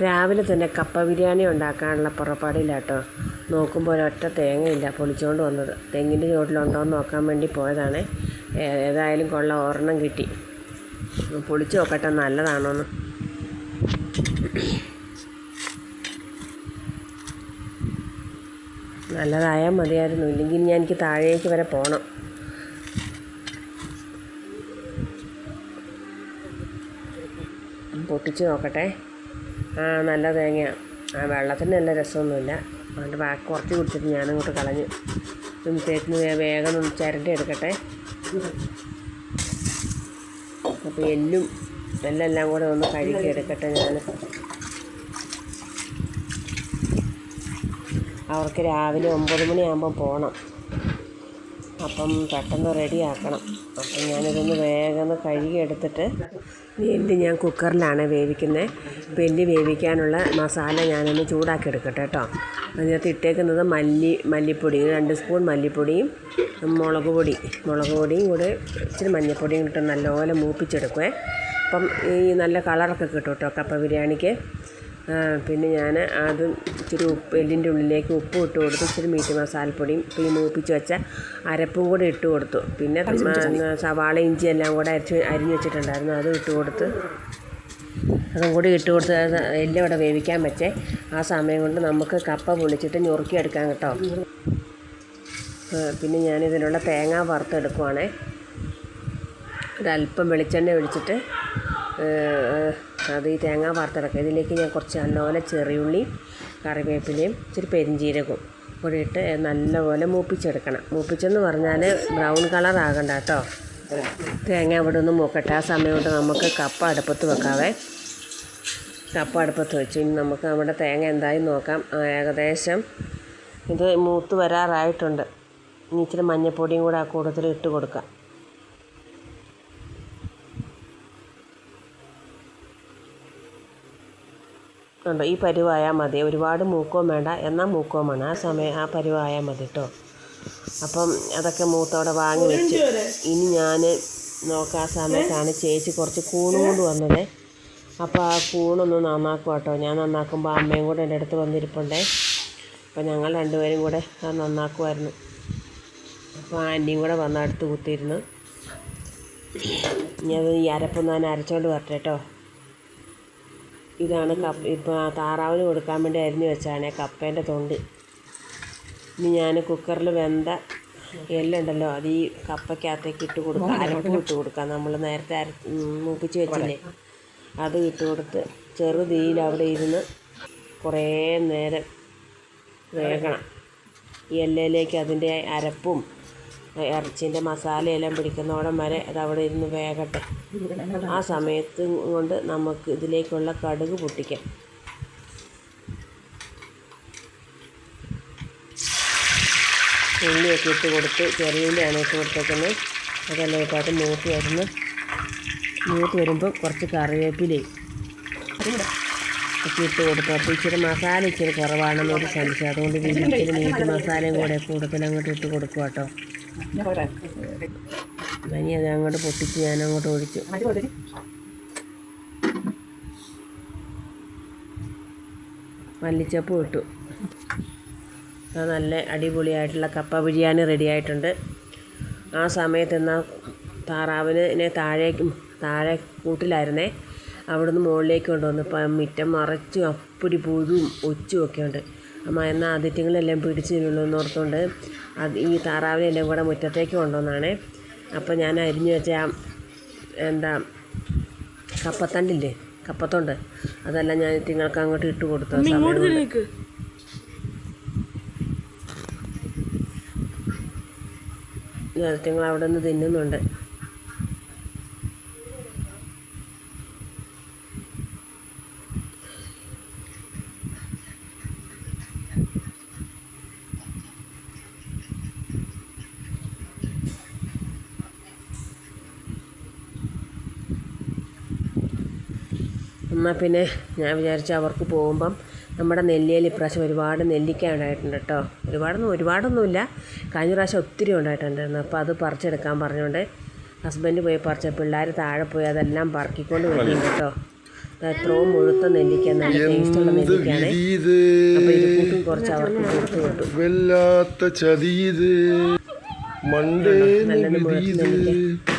രാവിലെ തന്നെ കപ്പ ബിരിയാണി ഉണ്ടാക്കാനുള്ള പുറപ്പാടില്ലാട്ടോ. നോക്കുമ്പോൾ ഒരൊറ്റ തേങ്ങയില്ല പൊളിച്ചുകൊണ്ട് വന്നത്. തെങ്ങിൻ്റെ ചുവട്ടിലുണ്ടോ എന്ന് നോക്കാൻ വേണ്ടി പോയതാണ്. ഏതായാലും കൊള്ളാം, ഒരെണ്ണം കിട്ടി. പൊളിച്ച് നോക്കട്ടെ നല്ലതാണോന്ന്. നല്ലതായാൽ മതിയായിരുന്നു, ഇല്ലെങ്കിൽ ഞാൻ എനിക്ക് താഴേക്ക് വരെ പോകണം. പൊട്ടിച്ച് നോക്കട്ടെ. നല്ല തേങ്ങയാണ്. വെള്ളത്തിന് നല്ല രസമൊന്നുമില്ല. അതുകൊണ്ട് ബാക്കി കുറച്ച് കുടിച്ചിട്ട് ഞാനങ്ങോട്ട് കളഞ്ഞു. ഇന്നത്തേക്ക് വേഗം ഒന്ന് ചിരണ്ടി എടുക്കട്ടെ. അപ്പോൾ എല്ലാം കൂടെ ഒന്ന് കഴുകി എടുക്കട്ടെ. ഞാൻ അവർക്ക് രാവിലെ 9 മണിയാകുമ്പം പോകണം. അപ്പം പെട്ടെന്ന് റെഡിയാക്കണം. അപ്പം ഞാനിതൊന്ന് വേഗം കഴുകി എടുത്തിട്ട് എല്ല് ഞാൻ കുക്കറിലാണ് വേവിക്കുന്നത്. അപ്പോൾ എല്ല് വേവിക്കാനുള്ള മസാല ഞാനൊന്ന് ചൂടാക്കി എടുക്കട്ടെ കേട്ടോ. അതിനകത്ത് ഇട്ടേക്കുന്നത് മല്ലിപ്പൊടി 2 സ്പൂൺ മല്ലിപ്പൊടിയും മുളക് പൊടിയും കൂടെ ഇച്ചിരി മഞ്ഞൾപ്പൊടിയും ഇട്ട് നല്ലപോലെ മൂപ്പിച്ചെടുക്കുവേ. അപ്പം ഈ നല്ല കളറൊക്കെ കിട്ടും കേട്ടോ കപ്പ ബിരിയാണിക്ക്. പിന്നെ ഞാൻ അത് ഇച്ചിരി എല്ലിൻ്റെ ഉള്ളിലേക്ക് ഉപ്പ് ഇട്ട് കൊടുത്തു. ഇച്ചിരി മീറ്റ് മസാലപ്പൊടിയും ഈ മൂപ്പിച്ച് വെച്ച അരപ്പും കൂടെ ഇട്ട് കൊടുത്തു. പിന്നെ സവാള ഇഞ്ചി എല്ലാം കൂടെ അരിഞ്ഞ് വെച്ചിട്ടുണ്ടായിരുന്നു, അതും ഇട്ട് കൊടുത്ത് അതും കൂടി ഇട്ട് കൊടുത്ത് എല്ലാം ഇവിടെ വേവിക്കാൻ വെച്ചേ. ആ സമയം കൊണ്ട് നമുക്ക് കപ്പ പൊളിച്ചിട്ട് ഞുറുക്കിയെടുക്കാം കേട്ടോ. പിന്നെ ഞാനിതിലുള്ള തേങ്ങ വറുത്തെടുക്കുവാണേ. ഒരല്പം വെളിച്ചെണ്ണ ഒഴിച്ചിട്ട് അത് ഈ തേങ്ങ വറുത്തെടുക്കുക. ഇതിലേക്ക് ഞാൻ കുറച്ച് നല്ലപോലെ ചെറിയുള്ളി, കറിവേപ്പിലയും ഇച്ചിരി പെരിഞ്ചീരകവും കൂടി ഇട്ട് നല്ലപോലെ മൂപ്പിച്ചെടുക്കണം. മൂപ്പിച്ചെന്ന് പറഞ്ഞാൽ ബ്രൗൺ കളർ ആകണ്ട കേട്ടോ. തേങ്ങ അവിടെ ഒന്ന് മൂക്കട്ടെ. ആ സമയം കൊണ്ട് നമുക്ക് കപ്പ അടുപ്പത്ത് വെക്കാവേ. കപ്പ അടുപ്പത്ത് വെച്ചു. ഇനി നമുക്ക് നമ്മുടെ തേങ്ങ എന്തായി നോക്കാം. ഏകദേശം ഇത് മൂത്ത് വരാറായിട്ടുണ്ട്. ഇനി ഇച്ചിരി മഞ്ഞൾപ്പൊടിയും കൂടെ ആ കൂട്ടത്തിൽ ഇട്ട് കൊടുക്കാം. ഉണ്ടോ, ഈ പരുവായാൽ മതി. ഒരുപാട് മൂക്കവും വേണ്ട, എന്നാൽ മൂക്കവും വേണം. ആ പരുവായാൽ മതി കേട്ടോ. അപ്പം അതൊക്കെ മൂത്തോടെ വാങ്ങി വെച്ച് ഇനി ഞാൻ നോക്കാൻ സമയത്താണ് ചേച്ചി കുറച്ച് കൂണും കൊണ്ട് വന്നത്. അപ്പോൾ ആ കൂണൊന്ന് നന്നാക്കും കേട്ടോ. ഞാൻ നന്നാക്കുമ്പോൾ അമ്മയും കൂടെ എൻ്റെ അടുത്ത് വന്നിരിപ്പുണ്ടേ. അപ്പോൾ ഞങ്ങൾ രണ്ടുപേരും കൂടെ അത് നന്നാക്കുമായിരുന്നു. അപ്പോൾ ആൻറ്റിയും കൂടെ വന്ന് അടുത്ത് കുത്തിയിരുന്നു. ഇനി അത് ഈ അരപ്പൊന്ന് ഞാൻ അരച്ചുകൊണ്ട് വരട്ടെ കേട്ടോ. ഇതാണ് ഇപ്പോൾ താറാവിന് കൊടുക്കാൻ വേണ്ടി അരിഞ്ഞ് വെച്ചാണ് കപ്പേൻ്റെ തൊണ്ട്. ഇനി ഞാൻ കുക്കറിൽ വെന്ത എല്ലുണ്ടല്ലോ, അത് ഈ കപ്പയ്ക്കകത്തേക്ക് ഇട്ട് കൊടുക്കാം. അരപ്പ് ഇട്ട് കൊടുക്കാം. നമ്മൾ നേരത്തെ മൂപ്പിച്ച് വെച്ചില്ലേ, അത് ഇട്ട് കൊടുത്ത് ചെറുതീയിൽ അവിടെ ഇരുന്ന് കുറേ നേരം വേകണം. ഈ എല്ലയിലേക്ക് അതിൻ്റെ അരപ്പും ഇറച്ചിൻ്റെ മസാലയെല്ലാം പിടിക്കുന്നോടം വരെ അതവിടെ ഇരുന്ന് വേകട്ടെ. ആ സമയത്ത് കൊണ്ട് നമുക്ക് ഇതിലേക്കുള്ള കടുക് പൊട്ടിക്കാം. ഉള്ളിയൊക്കെ ഇട്ട് കൊടുത്ത് ചെറിയുള്ളിയാണ് ഇട്ട് കൊടുത്തേക്കുന്നത്. അതെല്ലാം ഇട്ടായിട്ട് മൂത്ത് വരുമ്പോൾ കുറച്ച് കറിവേപ്പിലയും ഒക്കെ ഇട്ട് കൊടുത്തു. അപ്പോൾ ഇച്ചിരി മസാല ഇച്ചിരി കുറവാണെന്നൊരു സംശയം. അതുകൊണ്ട് ഇച്ചിരി മീറ്റ് മസാലയും കൂടെ കൂടുതൽ അങ്ങോട്ട് ഇട്ട് കൊടുക്കുക കേട്ടോ. ഇനി അത് അങ്ങോട്ട് പൊട്ടിച്ച് ഞാനങ്ങോട്ട് ഒഴിച്ചു. മല്ലിച്ചപ്പും ഇട്ടു. അത് നല്ല അടിപൊളിയായിട്ടുള്ള കപ്പ ബിരിയാണി റെഡി ആയിട്ടുണ്ട്. ആ സമയത്ത് എന്നാൽ താറാവിനെ താഴെ കൂട്ടിലായിരുന്നേ. അവിടുന്ന് മുകളിലേക്ക് കൊണ്ടുവന്നു. ഇപ്പം മുറ്റം മറച്ചും അപ്പടി പുഴുവും ഒച്ചും ഒക്കെ ഉണ്ട്. അമ്മ എന്നാൽ അതിഥികളെല്ലാം പിടിച്ചിട്ടുള്ളൂ ഓർത്തുകൊണ്ട് ഈ താറാവിനെല്ലാം കൂടെ മുറ്റത്തേക്ക് കൊണ്ടുവന്നാണ്. അപ്പോൾ ഞാൻ അരിഞ്ഞു വെച്ച കപ്പത്തണ്ടില്ലേ, കപ്പത്തൊണ്ട്, അതെല്ലാം ഞാൻ നിങ്ങൾക്ക് അങ്ങോട്ട് ഇട്ട് കൊടുത്തു. നിങ്ങൾ അവിടെ നിന്ന് തിന്നുന്നുണ്ട്. എന്നാൽ പിന്നെ ഞാൻ വിചാരിച്ചു അവർക്ക് പോകുമ്പം നമ്മുടെ നെല്ലിയിൽ ഇപ്രാവശ്യം ഒരുപാട് നെല്ലിക്ക ഉണ്ടായിട്ടുണ്ട് കേട്ടോ. ഒരുപാടൊന്നുമില്ല, കഴിഞ്ഞ പ്രാവശ്യം ഒത്തിരി ഉണ്ടായിട്ടുണ്ടായിരുന്നു. അപ്പോൾ അത് പറിച്ചെടുക്കാൻ പറഞ്ഞുകൊണ്ട് ഹസ്ബൻഡ് പോയി പറിച്ച, പിള്ളേർ താഴെ പോയി അതെല്ലാം പറക്കിക്കൊണ്ട് വരുന്നുണ്ട് കേട്ടോ. എത്രയോ മുഴുത്ത നെല്ലിക്ക, നല്ല ടേസ്റ്റുള്ള നെല്ലിക്കയാണ്. അപ്പോൾ ഇത് കൂട്ടും കുറച്ച് അവർക്ക് കൊടുത്തു വിട്ടു. വല്ലാത്ത ചതീത് മണ്ടേ നല്ലത് മുഴുത്ത നെല്ലിക്ക.